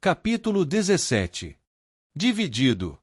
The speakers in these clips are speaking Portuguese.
Capítulo 17. Dividido.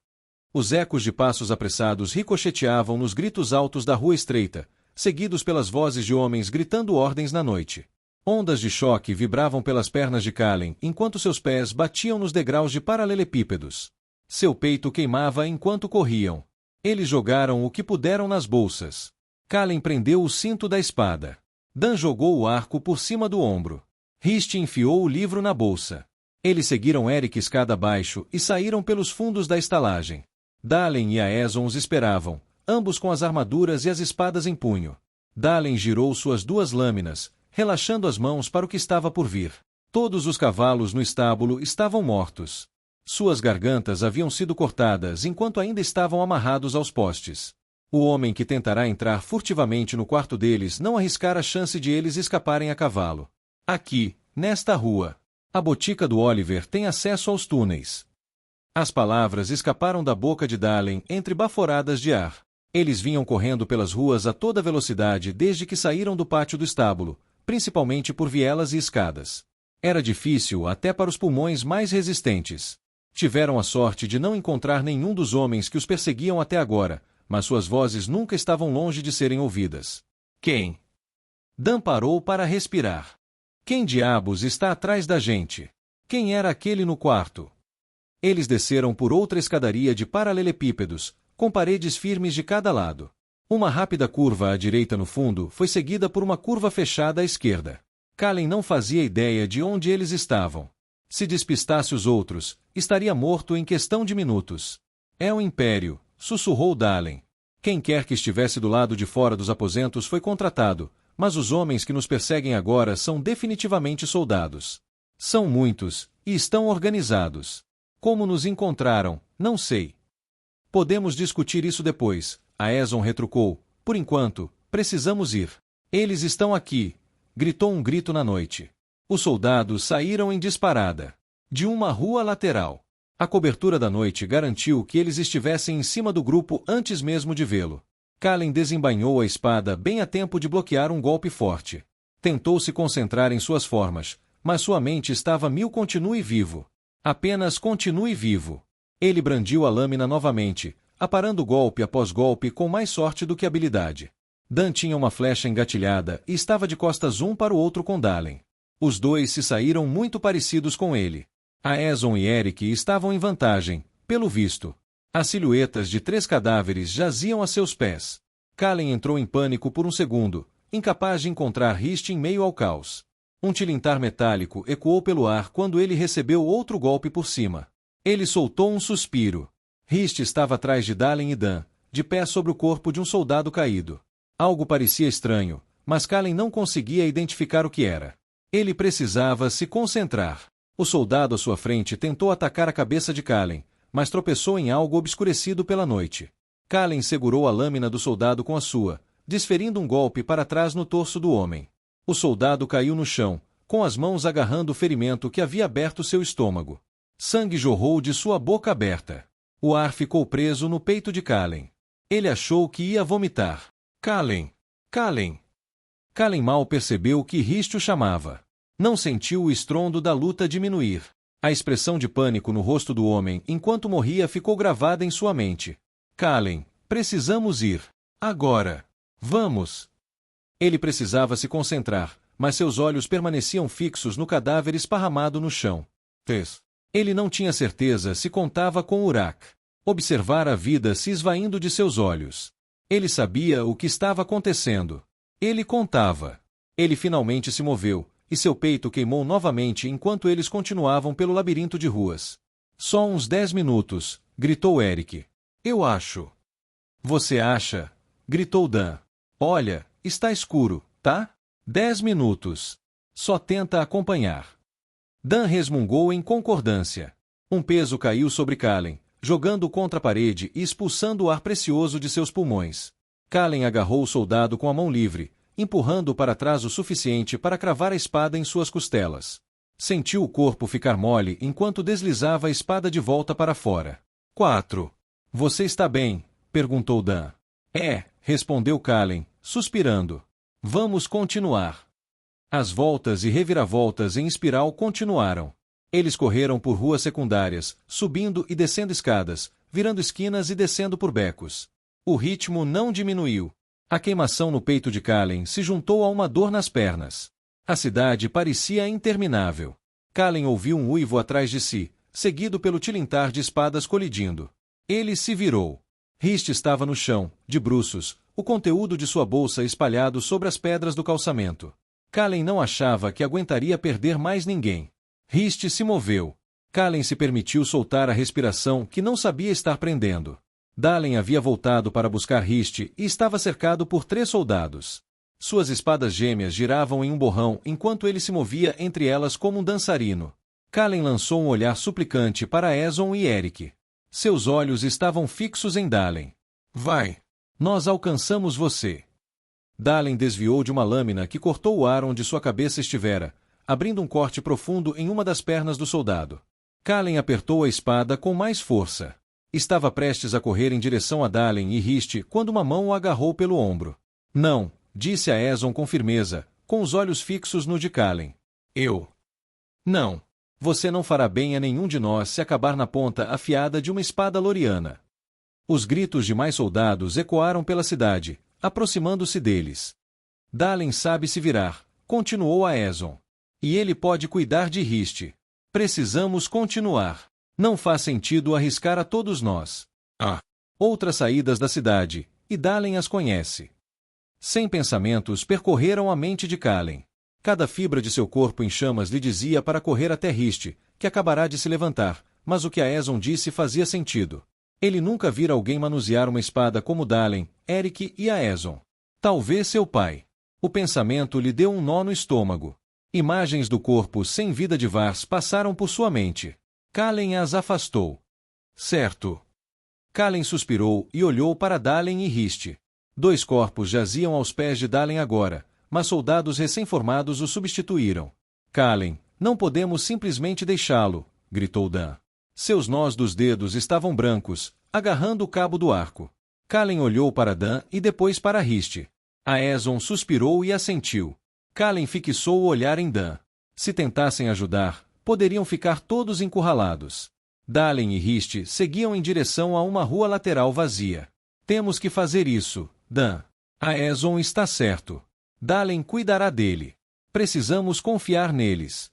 Os ecos de passos apressados ricocheteavam nos gritos altos da rua estreita, seguidos pelas vozes de homens gritando ordens na noite. Ondas de choque vibravam pelas pernas de Kallen enquanto seus pés batiam nos degraus de paralelepípedos. Seu peito queimava enquanto corriam. Eles jogaram o que puderam nas bolsas. Kallen prendeu o cinto da espada. Dan jogou o arco por cima do ombro. Rist enfiou o livro na bolsa. Eles seguiram Eric escada abaixo e saíram pelos fundos da estalagem. Dalen e Aeson os esperavam, ambos com as armaduras e as espadas em punho. Dalen girou suas duas lâminas, relaxando as mãos para o que estava por vir. Todos os cavalos no estábulo estavam mortos. Suas gargantas haviam sido cortadas enquanto ainda estavam amarrados aos postes. O homem que tentará entrar furtivamente no quarto deles não arriscará a chance de eles escaparem a cavalo. Aqui, nesta rua, a botica do Oliver tem acesso aos túneis. As palavras escaparam da boca de Dalen entre baforadas de ar. Eles vinham correndo pelas ruas a toda velocidade desde que saíram do pátio do estábulo, principalmente por vielas e escadas. Era difícil até para os pulmões mais resistentes. Tiveram a sorte de não encontrar nenhum dos homens que os perseguiam até agora, mas suas vozes nunca estavam longe de serem ouvidas. Quem? Dan parou para respirar. Quem diabos está atrás da gente? Quem era aquele no quarto? Eles desceram por outra escadaria de paralelepípedos, com paredes firmes de cada lado. Uma rápida curva à direita no fundo foi seguida por uma curva fechada à esquerda. Kallen não fazia ideia de onde eles estavam. Se despistasse os outros, estaria morto em questão de minutos. É o Império, sussurrou Dalen. Quem quer que estivesse do lado de fora dos aposentos foi contratado, mas os homens que nos perseguem agora são definitivamente soldados. São muitos, e estão organizados. Como nos encontraram, não sei. Podemos discutir isso depois, Aeson retrucou. Por enquanto, precisamos ir. Eles estão aqui, gritou um grito na noite. Os soldados saíram em disparada. De uma rua lateral. A cobertura da noite garantiu que eles estivessem em cima do grupo antes mesmo de vê-lo. Kallen desembainhou a espada bem a tempo de bloquear um golpe forte. Tentou se concentrar em suas formas, mas sua mente estava mil. Continue vivo. Apenas continue vivo. Ele brandiu a lâmina novamente, aparando golpe após golpe com mais sorte do que habilidade. Dan tinha uma flecha engatilhada e estava de costas um para o outro com Dalen. Os dois se saíram muito parecidos com ele. Aeson e Eric estavam em vantagem, pelo visto. As silhuetas de 3 cadáveres jaziam a seus pés. Kallen entrou em pânico por um segundo, incapaz de encontrar Rist em meio ao caos. Um tilintar metálico ecoou pelo ar quando ele recebeu outro golpe por cima. Ele soltou um suspiro. Rist estava atrás de Dalen e Dan, de pé sobre o corpo de um soldado caído. Algo parecia estranho, mas Kallen não conseguia identificar o que era. Ele precisava se concentrar. O soldado à sua frente tentou atacar a cabeça de Kallen, mas tropeçou em algo obscurecido pela noite. Kallen segurou a lâmina do soldado com a sua, desferindo um golpe para trás no torso do homem. O soldado caiu no chão, com as mãos agarrando o ferimento que havia aberto seu estômago. Sangue jorrou de sua boca aberta. O ar ficou preso no peito de Kallen. Ele achou que ia vomitar. Kallen! Kallen! Kallen mal percebeu que Rist o chamava. Não sentiu o estrondo da luta diminuir. A expressão de pânico no rosto do homem enquanto morria ficou gravada em sua mente. Kallen, precisamos ir. Agora. Vamos. Ele precisava se concentrar, mas seus olhos permaneciam fixos no cadáver esparramado no chão. Ele não tinha certeza se contava com Uruk. Observara a vida se esvaindo de seus olhos. Ele sabia o que estava acontecendo. Ele contava. Ele finalmente se moveu, e seu peito queimou novamente enquanto eles continuavam pelo labirinto de ruas. Só uns 10 minutos, gritou Eric. Eu acho. Você acha? Gritou Dan. Olha, está escuro, tá? 10 minutos. Só tenta acompanhar. Dan resmungou em concordância. Um peso caiu sobre Kallen, jogando-o contra a parede e expulsando o ar precioso de seus pulmões. Kallen agarrou o soldado com a mão livre, empurrando-o para trás o suficiente para cravar a espada em suas costelas. Sentiu o corpo ficar mole enquanto deslizava a espada de volta para fora. 4. Você está bem? Perguntou Dan. Respondeu Kallen, suspirando. Vamos continuar. As voltas e reviravoltas em espiral continuaram. Eles correram por ruas secundárias, subindo e descendo escadas, virando esquinas e descendo por becos. O ritmo não diminuiu. A queimação no peito de Kallen se juntou a uma dor nas pernas. A cidade parecia interminável. Kallen ouviu um uivo atrás de si, seguido pelo tilintar de espadas colidindo. Ele se virou. Rist estava no chão, de bruços, o conteúdo de sua bolsa espalhado sobre as pedras do calçamento. Kallen não achava que aguentaria perder mais ninguém. Rist se moveu. Kallen se permitiu soltar a respiração que não sabia estar prendendo. Dalen havia voltado para buscar Rist e estava cercado por 3 soldados. Suas espadas gêmeas giravam em um borrão enquanto ele se movia entre elas como um dançarino. Kallen lançou um olhar suplicante para Eson e Eric. Seus olhos estavam fixos em Dalen. Vai! Nós alcançamos você! Dalen desviou de uma lâmina que cortou o ar onde sua cabeça estivera, abrindo um corte profundo em uma das pernas do soldado. Kallen apertou a espada com mais força. Estava prestes a correr em direção a Dalen e Rist quando uma mão o agarrou pelo ombro. Não, disse a Eson com firmeza, com os olhos fixos no de Kallen. Eu. Não. Você não fará bem a nenhum de nós se acabar na ponta afiada de uma espada loriana. Os gritos de mais soldados ecoaram pela cidade, aproximando-se deles. Dalen sabe se virar, continuou a Eson. E ele pode cuidar de Rist. Precisamos continuar. Não faz sentido arriscar a todos nós. Outras saídas da cidade, e Dalen as conhece. 100 pensamentos percorreram a mente de Kallen. Cada fibra de seu corpo em chamas lhe dizia para correr até Rist, que acabará de se levantar, mas o que a Eson disse fazia sentido. Ele nunca vira alguém manusear uma espada como Dalen, Eric e a Eson. Talvez seu pai. O pensamento lhe deu um nó no estômago. Imagens do corpo sem vida de Vars passaram por sua mente. Kallen as afastou. Certo. Kallen suspirou e olhou para Dalen e Rist. 2 corpos jaziam aos pés de Dalen agora, mas soldados recém-formados o substituíram. Kallen, não podemos simplesmente deixá-lo, gritou Dan. Seus nós dos dedos estavam brancos, agarrando o cabo do arco. Kallen olhou para Dan e depois para Rist. A Eson suspirou e assentiu. Kallen fixou o olhar em Dan. Se tentassem ajudar, poderiam ficar todos encurralados. Dalen e Rist seguiam em direção a uma rua lateral vazia. Temos que fazer isso, Dan. A Eson está certo. Dalen cuidará dele. Precisamos confiar neles.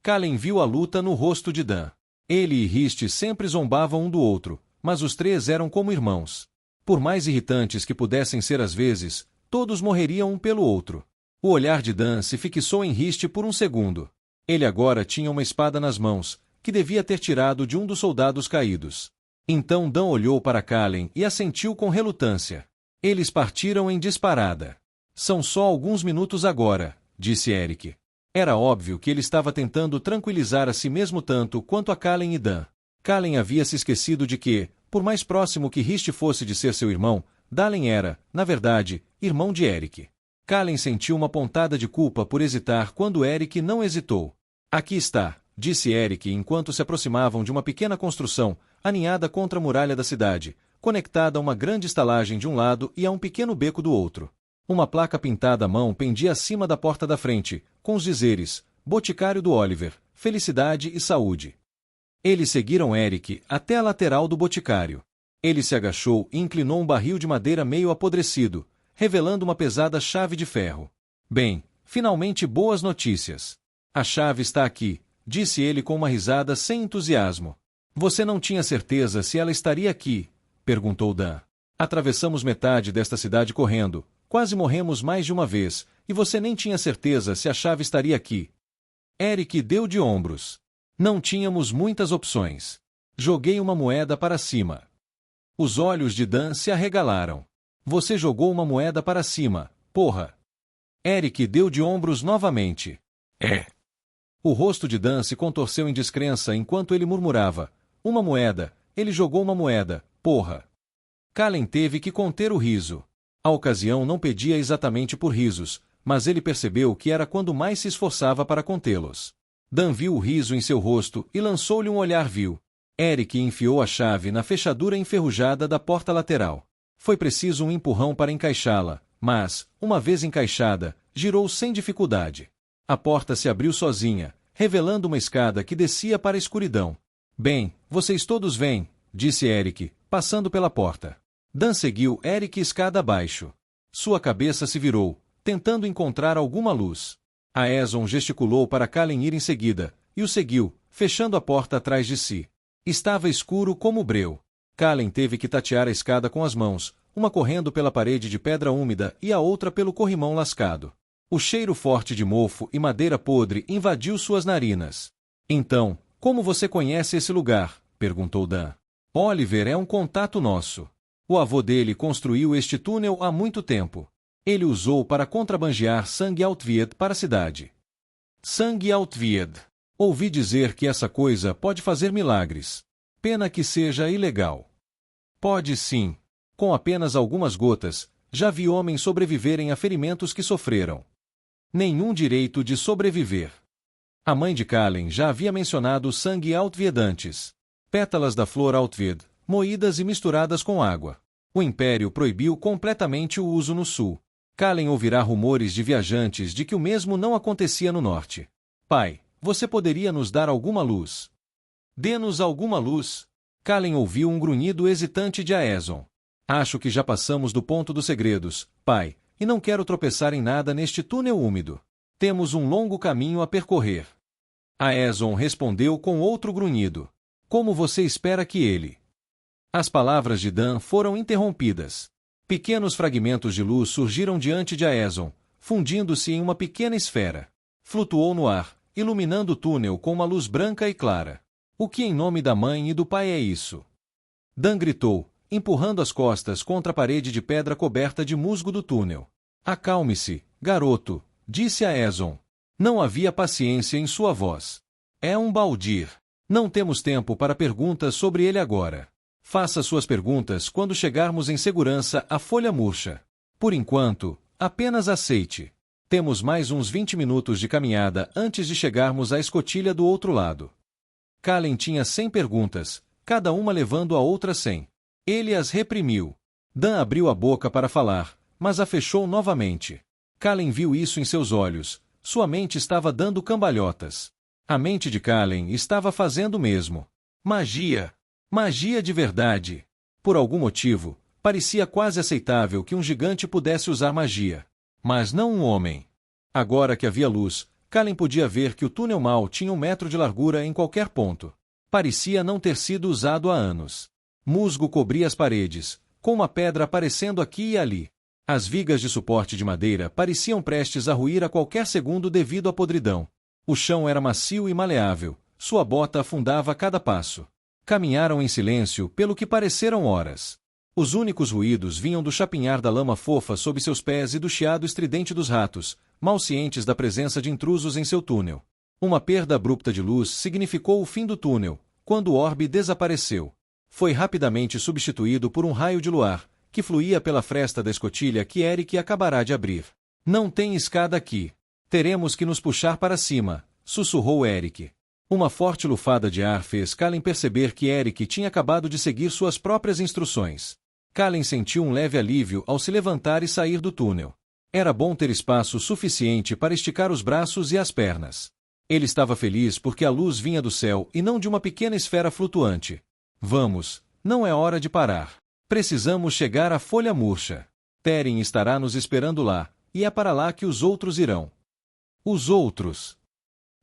Kallen viu a luta no rosto de Dan. Ele e Rist sempre zombavam um do outro, mas os 3 eram como irmãos. Por mais irritantes que pudessem ser às vezes, todos morreriam um pelo outro. O olhar de Dan se fixou em Rist por um segundo. Ele agora tinha uma espada nas mãos, que devia ter tirado de um dos soldados caídos. Então Dan olhou para Kallen e assentiu com relutância. Eles partiram em disparada. São só alguns minutos agora, disse Eric. Era óbvio que ele estava tentando tranquilizar a si mesmo tanto quanto a Kallen e Dan. Kallen havia se esquecido de que, por mais próximo que Rist fosse de ser seu irmão, Dalen era, na verdade, irmão de Eric. Kallen sentiu uma pontada de culpa por hesitar quando Eric não hesitou. Aqui está, disse Eric enquanto se aproximavam de uma pequena construção, aninhada contra a muralha da cidade, conectada a uma grande estalagem de um lado e a um pequeno beco do outro. Uma placa pintada à mão pendia acima da porta da frente, com os dizeres, Boticário do Oliver, Felicidade e Saúde. Eles seguiram Eric até a lateral do boticário. Ele se agachou e inclinou um barril de madeira meio apodrecido, revelando uma pesada chave de ferro. Bem, finalmente boas notícias. A chave está aqui, disse ele com uma risada sem entusiasmo. Você não tinha certeza se ela estaria aqui? Perguntou Dan. Atravessamos metade desta cidade correndo, quase morremos mais de uma vez, e você nem tinha certeza se a chave estaria aqui. Eric deu de ombros. Não tínhamos muitas opções. Joguei uma moeda para cima. Os olhos de Dan se arregalaram. Você jogou uma moeda para cima, porra. Eric deu de ombros novamente. É. O rosto de Dan se contorceu em descrença enquanto ele murmurava. Uma moeda, ele jogou uma moeda, porra. Kallen teve que conter o riso. A ocasião não pedia exatamente por risos, mas ele percebeu que era quando mais se esforçava para contê-los. Dan viu o riso em seu rosto e lançou-lhe um olhar vil. Eric enfiou a chave na fechadura enferrujada da porta lateral. Foi preciso um empurrão para encaixá-la, mas, uma vez encaixada, girou sem dificuldade. A porta se abriu sozinha, revelando uma escada que descia para a escuridão. Bem, vocês todos vêm, disse Eric, passando pela porta. Dan seguiu Eric escada abaixo. Sua cabeça se virou, tentando encontrar alguma luz. Aeson gesticulou para Kallen ir em seguida, e o seguiu, fechando a porta atrás de si. Estava escuro como breu. Kallen teve que tatear a escada com as mãos, uma correndo pela parede de pedra úmida e a outra pelo corrimão lascado. O cheiro forte de mofo e madeira podre invadiu suas narinas. Então, como você conhece esse lugar? Perguntou Dan. Oliver é um contato nosso. O avô dele construiu este túnel há muito tempo. Ele usou para contrabandear sangue Altvied para a cidade. Sangue Altvied. Ouvi dizer que essa coisa pode fazer milagres. Pena que seja ilegal. Pode sim. Com apenas algumas gotas, já vi homens sobreviverem a ferimentos que sofreram. Nenhum direito de sobreviver. A mãe de Kallen já havia mencionado o sangue Altvied antes. Pétalas da flor Altvied, moídas e misturadas com água. O Império proibiu completamente o uso no sul. Kallen ouvirá rumores de viajantes de que o mesmo não acontecia no norte. Pai, você poderia nos dar alguma luz? Dê-nos alguma luz. Kallen ouviu um grunhido hesitante de Aeson. Acho que já passamos do ponto dos segredos, pai, e não quero tropeçar em nada neste túnel úmido. Temos um longo caminho a percorrer. Aeson respondeu com outro grunhido. Como você espera que ele? As palavras de Dan foram interrompidas. Pequenos fragmentos de luz surgiram diante de Aeson, fundindo-se em uma pequena esfera. Flutuou no ar, iluminando o túnel com uma luz branca e clara. O que em nome da mãe e do pai é isso? Dan gritou, empurrando as costas contra a parede de pedra coberta de musgo do túnel. Acalme-se, garoto, disse Aeson. Não havia paciência em sua voz. É um baldir. Não temos tempo para perguntas sobre ele agora. Faça suas perguntas quando chegarmos em segurança à Folha Murcha. Por enquanto, apenas aceite. Temos mais uns 20 minutos de caminhada antes de chegarmos à escotilha do outro lado. Kallen tinha 100 perguntas, cada uma levando a outra 100. Ele as reprimiu. Dan abriu a boca para falar, mas a fechou novamente. Kallen viu isso em seus olhos. Sua mente estava dando cambalhotas. A mente de Kallen estava fazendo o mesmo. Magia! Magia de verdade! Por algum motivo, parecia quase aceitável que um gigante pudesse usar magia. Mas não um homem. Agora que havia luz, Kallen podia ver que o túnel mal tinha 1 metro de largura em qualquer ponto. Parecia não ter sido usado há anos. Musgo cobria as paredes, com uma pedra aparecendo aqui e ali. As vigas de suporte de madeira pareciam prestes a ruir a qualquer segundo devido à podridão. O chão era macio e maleável, sua bota afundava a cada passo. Caminharam em silêncio pelo que pareceram horas. Os únicos ruídos vinham do chapinhar da lama fofa sob seus pés e do chiado estridente dos ratos, mal cientes da presença de intrusos em seu túnel. Uma perda abrupta de luz significou o fim do túnel, quando o orbe desapareceu. Foi rapidamente substituído por um raio de luar, que fluía pela fresta da escotilha que Eric acabará de abrir. Não tem escada aqui. Teremos que nos puxar para cima, sussurrou Eric. Uma forte lufada de ar fez Kallen perceber que Eric tinha acabado de seguir suas próprias instruções. Kallen sentiu um leve alívio ao se levantar e sair do túnel. Era bom ter espaço suficiente para esticar os braços e as pernas. Ele estava feliz porque a luz vinha do céu e não de uma pequena esfera flutuante. Vamos, não é hora de parar. Precisamos chegar à Folha Murcha. Teren estará nos esperando lá, e é para lá que os outros irão. Os outros.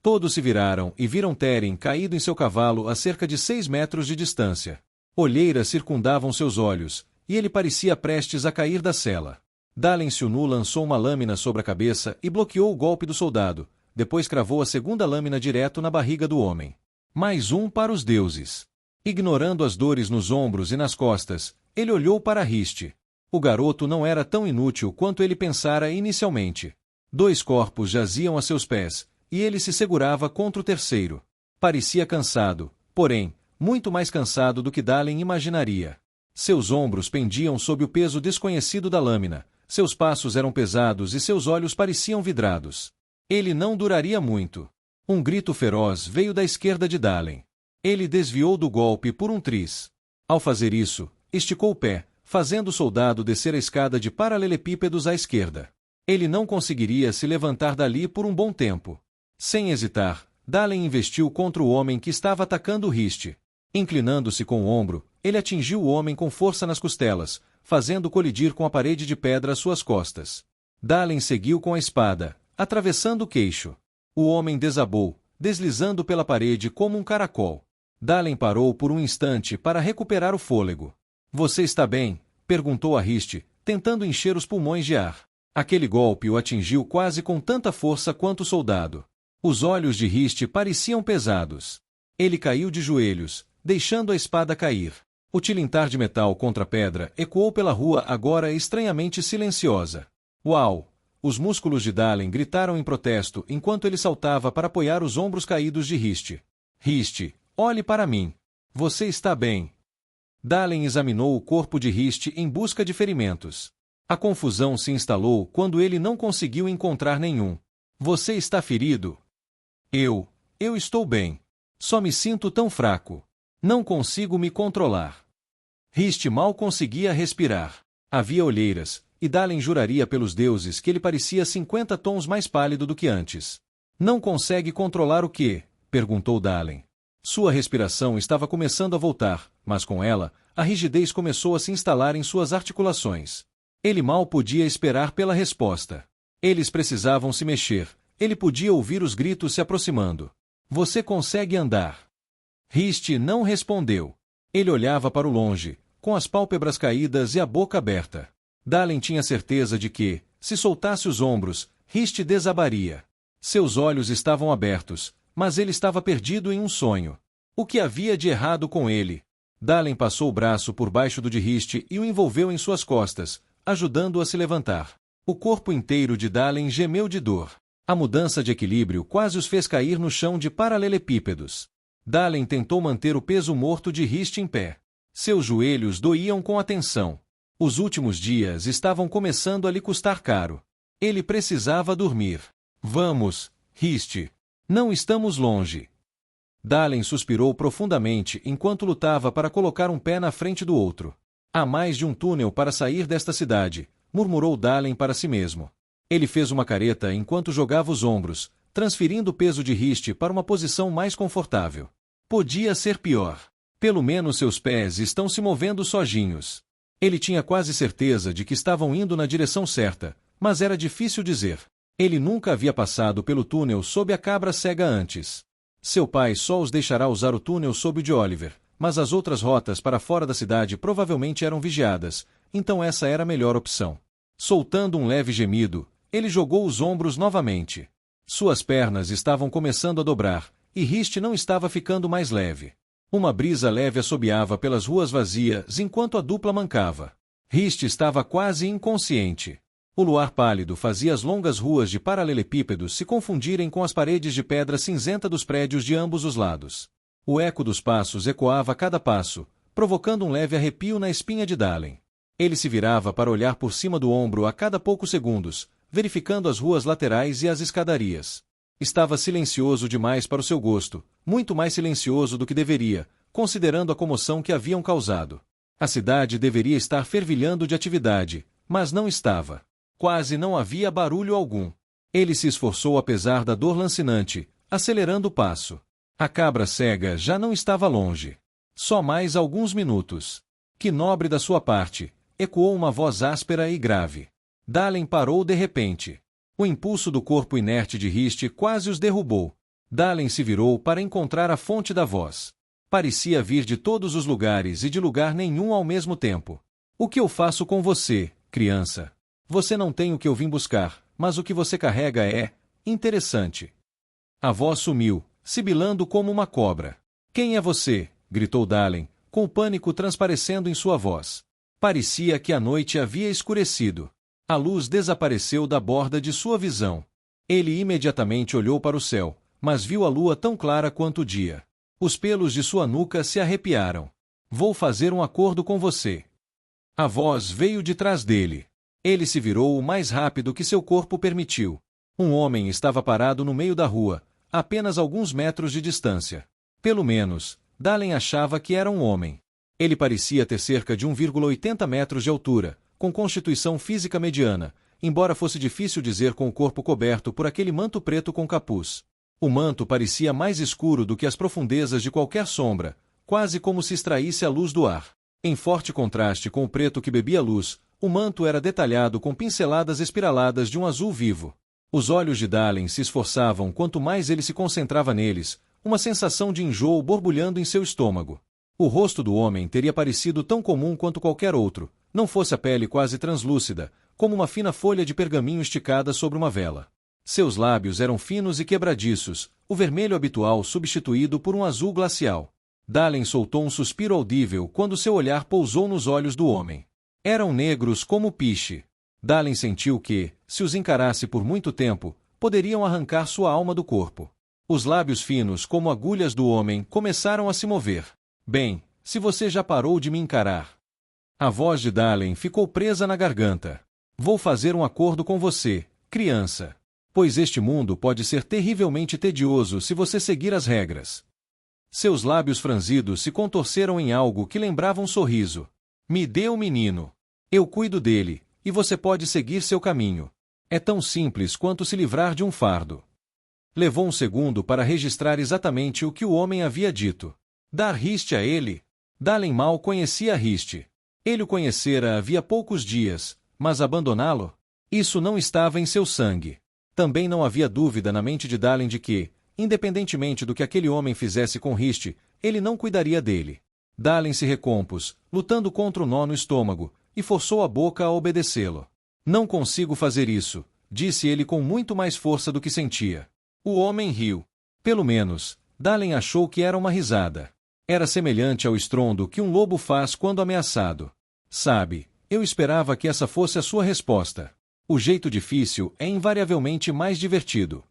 Todos se viraram e viram Teren caído em seu cavalo a cerca de 6 metros de distância. Olheiras circundavam seus olhos, e ele parecia prestes a cair da sela. Dalen Siunu lançou uma lâmina sobre a cabeça e bloqueou o golpe do soldado, depois cravou a segunda lâmina direto na barriga do homem. Mais um para os deuses. Ignorando as dores nos ombros e nas costas, ele olhou para Riste. O garoto não era tão inútil quanto ele pensara inicialmente. 2 corpos jaziam a seus pés, e ele se segurava contra o terceiro. Parecia cansado, porém, muito mais cansado do que Dalen imaginaria. Seus ombros pendiam sob o peso desconhecido da lâmina, seus passos eram pesados e seus olhos pareciam vidrados. Ele não duraria muito. Um grito feroz veio da esquerda de Dalen. Ele desviou do golpe por um triz. Ao fazer isso, esticou o pé, fazendo o soldado descer a escada de paralelepípedos à esquerda. Ele não conseguiria se levantar dali por um bom tempo. Sem hesitar, Dalen investiu contra o homem que estava atacando Rist. Inclinando-se com o ombro, ele atingiu o homem com força nas costelas, fazendo colidir com a parede de pedra às suas costas. Dalen seguiu com a espada, atravessando o queixo. O homem desabou, deslizando pela parede como um caracol. Dalen parou por um instante para recuperar o fôlego. Você está bem? Perguntou a Rist, tentando encher os pulmões de ar. Aquele golpe o atingiu quase com tanta força quanto o soldado. Os olhos de Rist pareciam pesados. Ele caiu de joelhos, deixando a espada cair. O tilintar de metal contra a pedra ecoou pela rua agora estranhamente silenciosa. Uau! Os músculos de Dalen gritaram em protesto enquanto ele saltava para apoiar os ombros caídos de Rist. Rist, olhe para mim. Você está bem. Dalen examinou o corpo de Rist em busca de ferimentos. A confusão se instalou quando ele não conseguiu encontrar nenhum. Você está ferido? Eu estou bem. Só me sinto tão fraco. Não consigo me controlar. Rist mal conseguia respirar. Havia olheiras, e Dalen juraria pelos deuses que ele parecia 50 tons mais pálido do que antes. Não consegue controlar o quê? Perguntou Dalen. Sua respiração estava começando a voltar, mas com ela, a rigidez começou a se instalar em suas articulações. Ele mal podia esperar pela resposta. Eles precisavam se mexer. Ele podia ouvir os gritos se aproximando. Você consegue andar? Rist não respondeu. Ele olhava para o longe, com as pálpebras caídas e a boca aberta. Dalen tinha certeza de que, se soltasse os ombros, Rist desabaria. Seus olhos estavam abertos, mas ele estava perdido em um sonho. O que havia de errado com ele? Dalen passou o braço por baixo do de Rist e o envolveu em suas costas, ajudando-o a se levantar. O corpo inteiro de Dalen gemeu de dor. A mudança de equilíbrio quase os fez cair no chão de paralelepípedos. Dalen tentou manter o peso morto de Rist em pé. Seus joelhos doíam com a tensão. Os últimos dias estavam começando a lhe custar caro. Ele precisava dormir. Vamos, Rist. Não estamos longe. Dalen suspirou profundamente enquanto lutava para colocar um pé na frente do outro. Há mais de um túnel para sair desta cidade, murmurou Dalen para si mesmo. Ele fez uma careta enquanto jogava os ombros, transferindo o peso de Rist para uma posição mais confortável. Podia ser pior. Pelo menos seus pés estão se movendo sozinhos. Ele tinha quase certeza de que estavam indo na direção certa, mas era difícil dizer. Ele nunca havia passado pelo túnel sob a cabra cega antes. Seu pai só os deixará usar o túnel sob o de Oliver, mas as outras rotas para fora da cidade provavelmente eram vigiadas, então essa era a melhor opção. Soltando um leve gemido, ele jogou os ombros novamente. Suas pernas estavam começando a dobrar, e Rist não estava ficando mais leve. Uma brisa leve assobiava pelas ruas vazias enquanto a dupla mancava. Rist estava quase inconsciente. O luar pálido fazia as longas ruas de paralelepípedos se confundirem com as paredes de pedra cinzenta dos prédios de ambos os lados. O eco dos passos ecoava a cada passo, provocando um leve arrepio na espinha de Dalen. Ele se virava para olhar por cima do ombro a cada poucos segundos, verificando as ruas laterais e as escadarias. Estava silencioso demais para o seu gosto, muito mais silencioso do que deveria, considerando a comoção que haviam causado. A cidade deveria estar fervilhando de atividade, mas não estava. Quase não havia barulho algum. Ele se esforçou apesar da dor lancinante, acelerando o passo. A cabra cega já não estava longe. Só mais alguns minutos. Que nobre da sua parte, ecoou uma voz áspera e grave. Dalen parou de repente. O impulso do corpo inerte de Rist quase os derrubou. Dalen se virou para encontrar a fonte da voz. Parecia vir de todos os lugares e de lugar nenhum ao mesmo tempo. O que eu faço com você, criança? Você não tem o que eu vim buscar, mas o que você carrega é interessante. A voz sumiu, sibilando como uma cobra. Quem é você? Gritou Dalen, com o pânico transparecendo em sua voz. Parecia que a noite havia escurecido. A luz desapareceu da borda de sua visão. Ele imediatamente olhou para o céu, mas viu a lua tão clara quanto o dia. Os pelos de sua nuca se arrepiaram. Vou fazer um acordo com você. A voz veio de trás dele. Ele se virou o mais rápido que seu corpo permitiu. Um homem estava parado no meio da rua, a apenas alguns metros de distância. Pelo menos, Dalen achava que era um homem. Ele parecia ter cerca de 1,80 metros de altura, com constituição física mediana, embora fosse difícil dizer com o corpo coberto por aquele manto preto com capuz. O manto parecia mais escuro do que as profundezas de qualquer sombra, quase como se extraísse a luz do ar. Em forte contraste com o preto que bebia luz, o manto era detalhado com pinceladas espiraladas de um azul vivo. Os olhos de Dalen se esforçavam quanto mais ele se concentrava neles, uma sensação de enjoo borbulhando em seu estômago. O rosto do homem teria parecido tão comum quanto qualquer outro, não fosse a pele quase translúcida, como uma fina folha de pergaminho esticada sobre uma vela. Seus lábios eram finos e quebradiços, o vermelho habitual substituído por um azul glacial. Dalen soltou um suspiro audível quando seu olhar pousou nos olhos do homem. Eram negros como piche. Dalen sentiu que, se os encarasse por muito tempo, poderiam arrancar sua alma do corpo. Os lábios finos como agulhas do homem começaram a se mover. Bem, se você já parou de me encarar. A voz de Dalen ficou presa na garganta. Vou fazer um acordo com você, criança. Pois este mundo pode ser terrivelmente tedioso se você seguir as regras. Seus lábios franzidos se contorceram em algo que lembrava um sorriso. Me dê o menino. Eu cuido dele, e você pode seguir seu caminho. É tão simples quanto se livrar de um fardo. Levou um segundo para registrar exatamente o que o homem havia dito. Dar Riste a ele? Dalen mal conhecia Riste. Ele o conhecera havia poucos dias, mas abandoná-lo? Isso não estava em seu sangue. Também não havia dúvida na mente de Dalen de que, independentemente do que aquele homem fizesse com Riste, ele não cuidaria dele. Dalen se recompôs, lutando contra o nó no estômago, e forçou a boca a obedecê-lo. Não consigo fazer isso, disse ele com muito mais força do que sentia. O homem riu. Pelo menos, Dalen achou que era uma risada. Era semelhante ao estrondo que um lobo faz quando ameaçado. Sabe, eu esperava que essa fosse a sua resposta. O jeito difícil é invariavelmente mais divertido.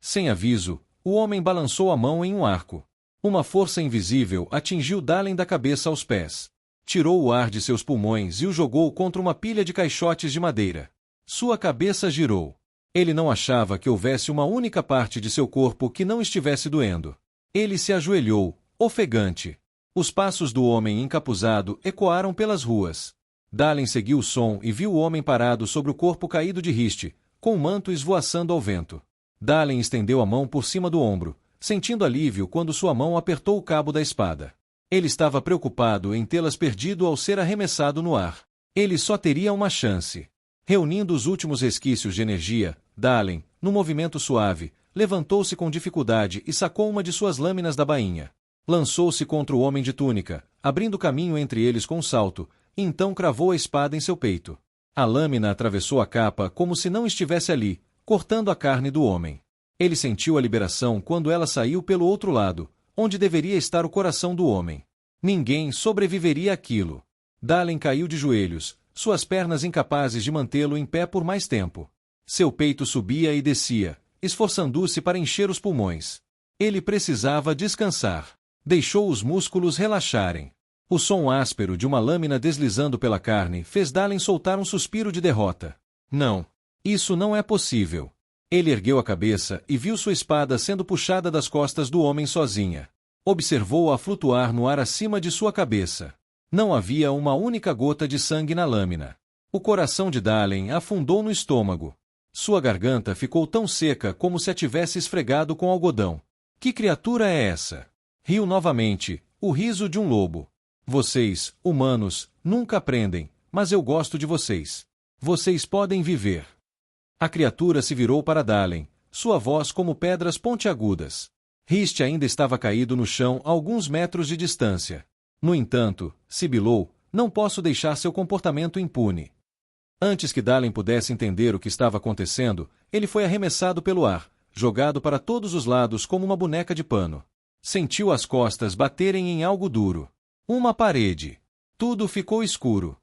Sem aviso, o homem balançou a mão em um arco. Uma força invisível atingiu Dalen da cabeça aos pés. Tirou o ar de seus pulmões e o jogou contra uma pilha de caixotes de madeira. Sua cabeça girou. Ele não achava que houvesse uma única parte de seu corpo que não estivesse doendo. Ele se ajoelhou, ofegante. Os passos do homem encapuzado ecoaram pelas ruas. Dalen seguiu o som e viu o homem parado sobre o corpo caído de Riste, com o manto esvoaçando ao vento. Dalen estendeu a mão por cima do ombro, sentindo alívio quando sua mão apertou o cabo da espada. Ele estava preocupado em tê-las perdido ao ser arremessado no ar. Ele só teria uma chance. Reunindo os últimos resquícios de energia, Dalen, num movimento suave, levantou-se com dificuldade e sacou uma de suas lâminas da bainha. Lançou-se contra o homem de túnica, abrindo caminho entre eles com um salto, e então cravou a espada em seu peito. A lâmina atravessou a capa como se não estivesse ali, cortando a carne do homem. Ele sentiu a liberação quando ela saiu pelo outro lado, onde deveria estar o coração do homem. Ninguém sobreviveria àquilo. Dalen caiu de joelhos, suas pernas incapazes de mantê-lo em pé por mais tempo. Seu peito subia e descia, esforçando-se para encher os pulmões. Ele precisava descansar. Deixou os músculos relaxarem. O som áspero de uma lâmina deslizando pela carne fez Dalen soltar um suspiro de derrota. Não. Isso não é possível. Ele ergueu a cabeça e viu sua espada sendo puxada das costas do homem sozinha. Observou-a flutuar no ar acima de sua cabeça. Não havia uma única gota de sangue na lâmina. O coração de Dalen afundou no estômago. Sua garganta ficou tão seca como se a tivesse esfregado com algodão. Que criatura é essa? Riu novamente, o riso de um lobo. Vocês, humanos, nunca aprendem, mas eu gosto de vocês. Vocês podem viver. A criatura se virou para Dalen, sua voz como pedras pontiagudas. Riste ainda estava caído no chão a alguns metros de distância. No entanto, sibilou, não posso deixar seu comportamento impune. Antes que Dalen pudesse entender o que estava acontecendo, ele foi arremessado pelo ar, jogado para todos os lados como uma boneca de pano. Sentiu as costas baterem em algo duro. Uma parede. Tudo ficou escuro.